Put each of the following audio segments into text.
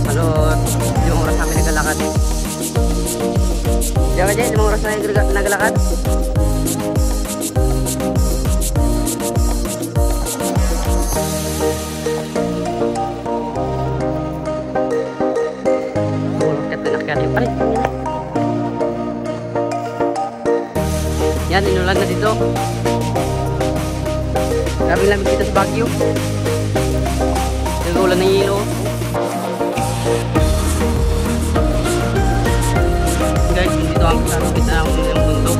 Ano, 5 oras kami naglalakad. Di ba dyan, 5 oras na naglalakad? Yan, inulan na dito. Grabe lamig dito sa Baguio. Nag-ulan ng ilo. Guys, dito ang kita ng bundok.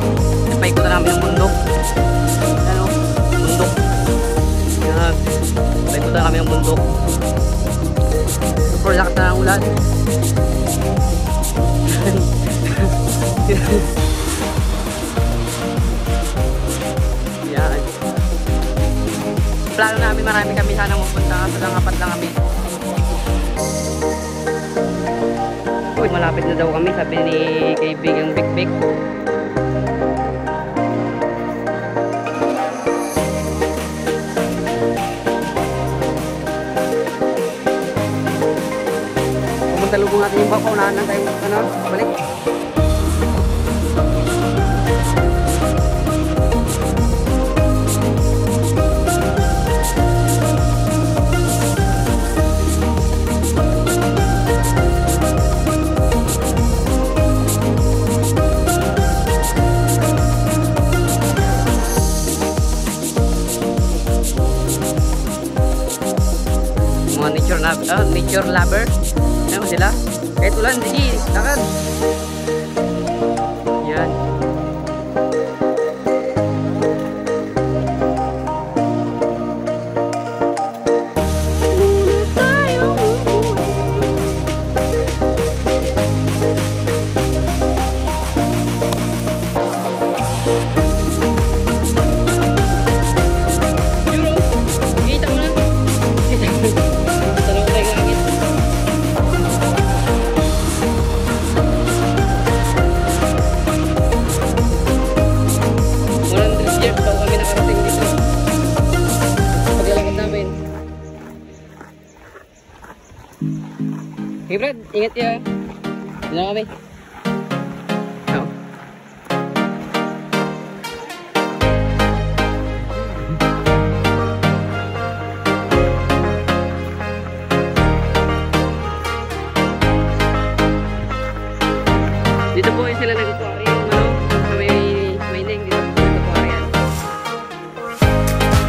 Napaikutan namin ng bundok. Ano? Bundok. Yan. Napaikutan namin ng bundok. Super lakas na ng ulan. Yan. Plano namin marami kami sanang pupunta kaso lang 4 lang kami. Uy, malapit na daw kami, sabi ni kaibigang Big. Pumunta lubong natin yung bako, unahan lang tayo balik. Nature lover. Ano sila? Kahit ulan, sige, lakad. Yan. Hey Brad, ingat ya. Dito kami. Dito po sila nag-aquarium, ano? May neng dito po nag-aquarium.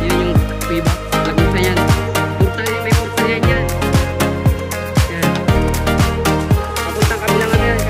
Yun yung kuiba. Lagos na yan. May portal yan yan. Papuntang kami lang ano yan.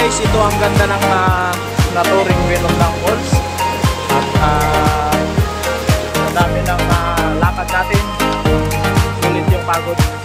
guys, ito ang ganda ng naturing Binonglang Falls. At ang dami ng lakad natin. Sulit yung pagod.